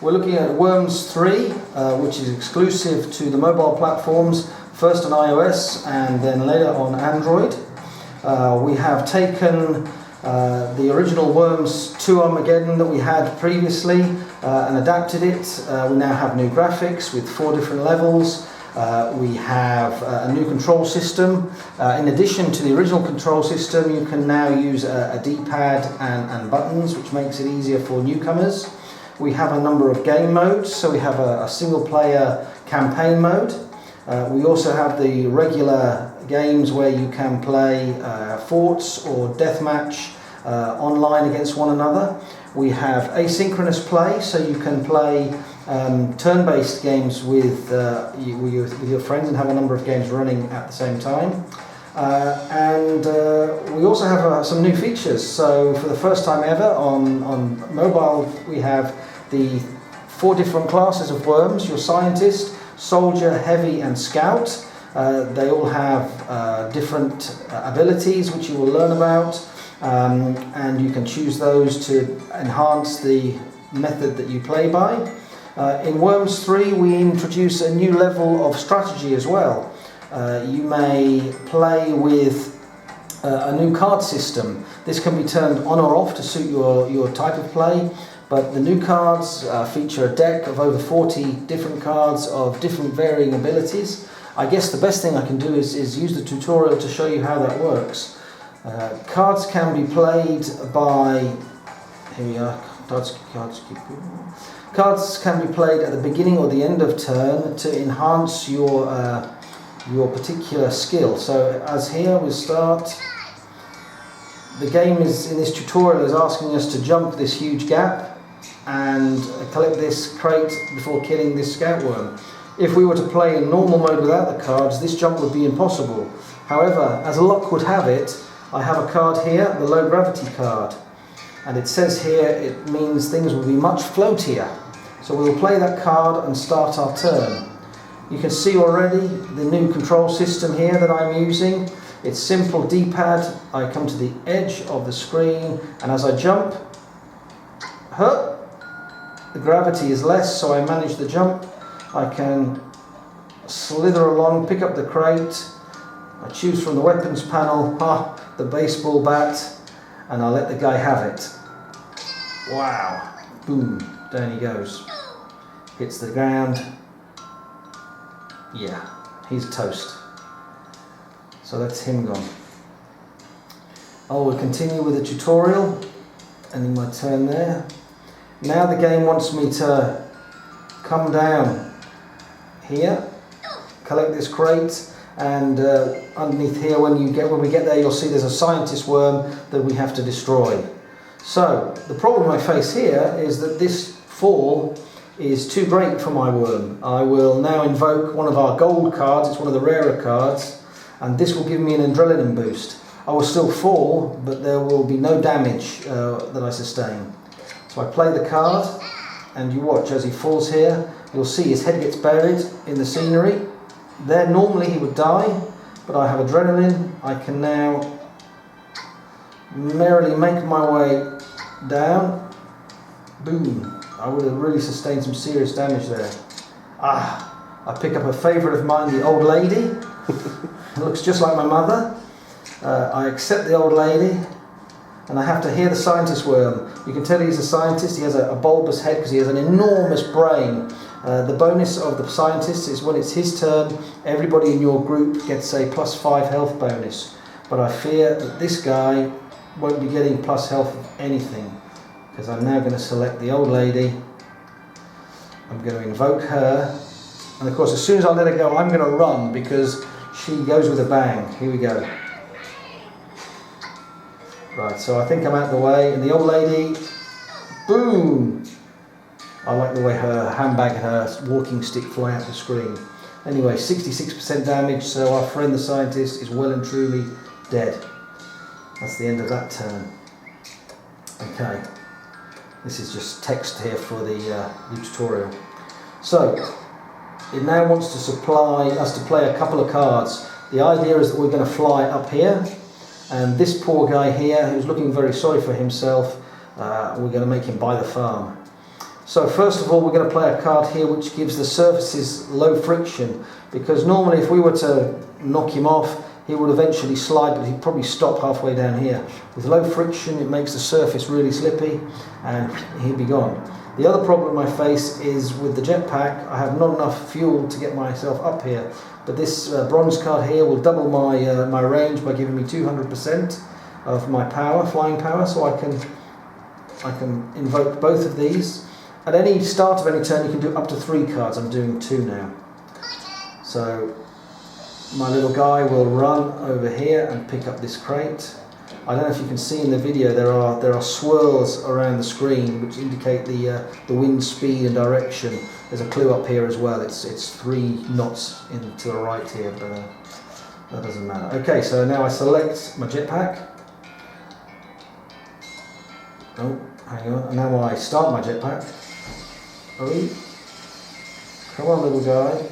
We're looking at Worms 3, which is exclusive to the mobile platforms, first on iOS and then later on Android. We have taken the original Worms 2 Armageddon that we had previously and adapted it. We now have new graphics with 4 different levels. We have a new control system. In addition to the original control system, you can now use a D-pad and buttons, which makes it easier for newcomers. We have a number of game modes, so we have a single player campaign mode. We also have the regular games where you can play forts or deathmatch online against one another. We have asynchronous play, so you can play turn-based games with your friends and have a number of games running at the same time. And we also have some new features. So for the first time ever on mobile, we have the 4 different classes of worms: your scientist, soldier, heavy and scout. They all have different abilities which you will learn about, and you can choose those to enhance the method that you play by. In Worms 3 we introduce a new level of strategy as well. You may play with a new card system. This can be turned on or off to suit your type of play, but the new cards feature a deck of over 40 different cards of different varying abilities. I guess the best thing I can do is use the tutorial to show you how that works. Cards can be played by, here we are, cards can be played at the beginning or the end of turn to enhance your particular skill. So as here we start, the game is in this tutorial is asking us to jump this huge gap and collect this crate before killing this scout worm. If we were to play in normal mode without the cards, this jump would be impossible. However, as luck would have it, I have a card here, the low gravity card, and it says here it means things will be much floatier. So we will play that card and start our turn. You can see already the new control system here that I'm using. It's simple D-pad. I come to the edge of the screen, and as I jump, the gravity is less, so I manage the jump. I can slither along, pick up the crate. I choose from the weapons panel, the baseball bat, and I let the guy have it. Wow, boom, down he goes. Hits the ground. Yeah, he's toast. So that's him gone. I will continue with the tutorial, ending my turn there. Now the game wants me to come down here, collect this crate, and underneath here when we get there, you'll see there's a scientist worm that we have to destroy. So the problem I face here is that this fall is too great for my worm. I will now invoke one of our gold cards. It's one of the rarer cards, and this will give me an adrenaline boost. I will still fall, but there will be no damage that I sustain. So I play the card, and you watch as he falls here. You'll see his head gets buried in the scenery. There normally he would die, but I have adrenaline. I can now merrily make my way down. Boom. I would have really sustained some serious damage there. I pick up a favourite of mine, the old lady. It looks just like my mother. I accept the old lady, and I have to hear the scientist worm. You can tell he's a scientist. He has a bulbous head because he has an enormous brain. The bonus of the scientist is when it's his turn, everybody in your group gets a +5 health bonus. But I fear that this guy won't be getting plus health of anything, because I'm now going to select the old lady. I'm going to invoke her, and of course as soon as I let her go, I'm going to run because she goes with a bang. Here we go. Right, so I think I'm out of the way, and the old lady, boom! I like the way her handbag and her walking stick fly out the screen. Anyway, 66% damage, so our friend the scientist is well and truly dead. That's the end of that turn. Okay, this is just text here for the tutorial. So, it now wants to supply us to play a couple of cards. The idea is that we're going to fly up here, and this poor guy here, who's looking very sorry for himself, we're going to make him buy the farm. So first of all, we're going to play a card here which gives the surfaces low friction, because normally if we were to knock him off, he would eventually slide, but he'd probably stop halfway down here. With low friction, it makes the surface really slippy and he'd be gone. The other problem I face is with the jetpack, I have not enough fuel to get myself up here. But this bronze card here will double my range by giving me 200% of my power, flying power, so I can invoke both of these. At any start of any turn, you can do up to 3 cards. I'm doing 2 now. So my little guy will run over here and pick up this crate. I don't know if you can see in the video, there are swirls around the screen which indicate the wind speed and direction. There's a clue up here as well. It's 3 knots to the right here, but that doesn't matter. Okay, so now I select my jetpack. Oh, hang on. And now I start my jetpack. Oh, come on, little guy.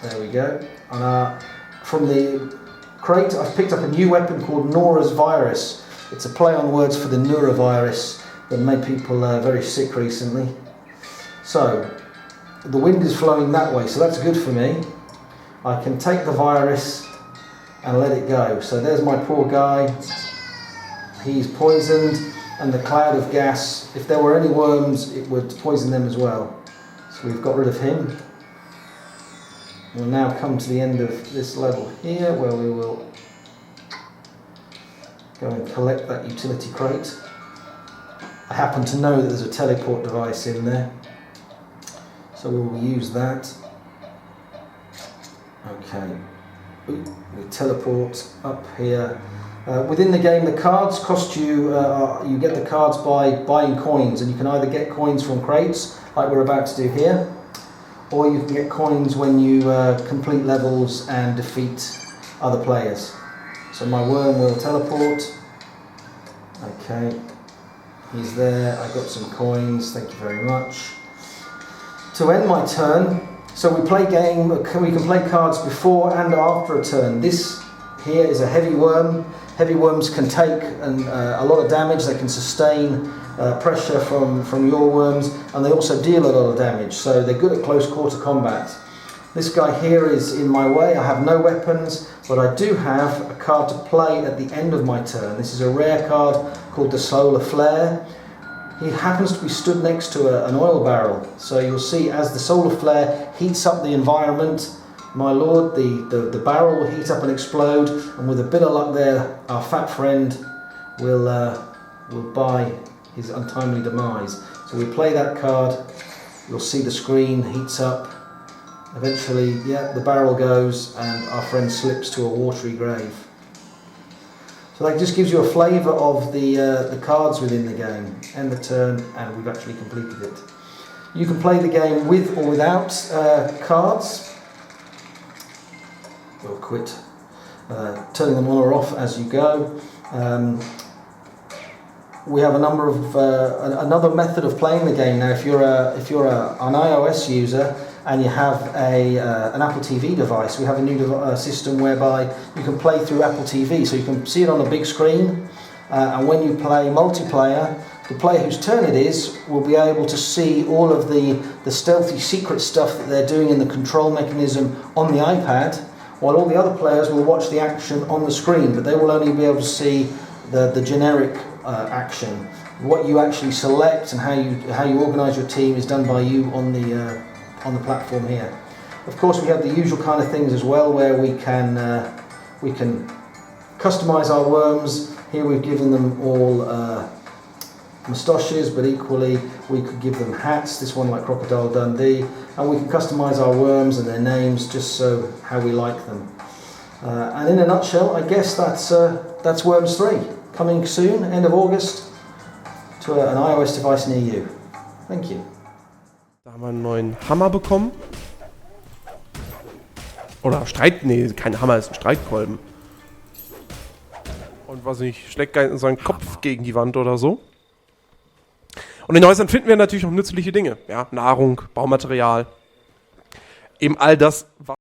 There we go. And from the crate, I've picked up a new weapon called Nora's virus. It's a play on words for the neurovirus that made people very sick recently. So the wind is flowing that way, so that's good for me. I can take the virus and let it go. So there's my poor guy. He's poisoned, and the cloud of gas, if there were any worms, it would poison them as well. So we've got rid of him. We'll now come to the end of this level here, where we will go and collect that utility crate. I happen to know that there's a teleport device in there, so we will use that. Okay, we teleport up here. Within the game, the cards cost you, you get the cards by buying coins, and you can either get coins from crates, like we're about to do here, or you can get coins when you complete levels and defeat other players. So my worm will teleport. Okay, he's there. I got some coins, thank you very much. To end my turn, so we can play cards before and after a turn. This here is a heavy worm. Heavy worms can take a lot of damage. They can sustain pressure from your worms, and they also deal a lot of damage, so they're good at close quarter combat. This guy here is in my way. I have no weapons, but I do have a card to play at the end of my turn. This is a rare card called the Solar Flare. He happens to be stood next to an oil barrel, so you'll see as the solar flare heats up the environment, my lord, the barrel will heat up and explode, and with a bit of luck there, our fat friend will buy his untimely demise. So we play that card, you'll see the screen heats up, eventually, yeah, the barrel goes and our friend slips to a watery grave. So that just gives you a flavour of the cards within the game. End the turn and we've actually completed it. You can play the game with or without cards. Or quit turning them on or off as you go. We have a number of another method of playing the game now. If you're an iOS user and you have an Apple TV device, we have a new system whereby you can play through Apple TV, so you can see it on a big screen. And when you play multiplayer, the player whose turn it is will be able to see all of the stealthy secret stuff that they're doing in the control mechanism on the iPad, while all the other players will watch the action on the screen, but they will only be able to see the generic action. What you actually select and how you organise your team is done by you on the platform here. Of course, we have the usual kind of things as well, where we can customise our worms. Here we've given them all moustaches, but equally we could give them hats, this one like Crocodile Dundee, and we can customise our worms and their names just so how we like them. And in a nutshell, I guess that's Worms 3, coming soon, end of August, to an iOS device near you. Thank you. Da haben wir einen neuen Hammer bekommen. Oder nee, kein Hammer, ist ein Streitkolben. Und was nicht, schlägt seinen Kopf gegen die Wand oder so. Und in den Häusern finden wir natürlich auch nützliche Dinge. Ja, Nahrung, Baumaterial. Eben all das, was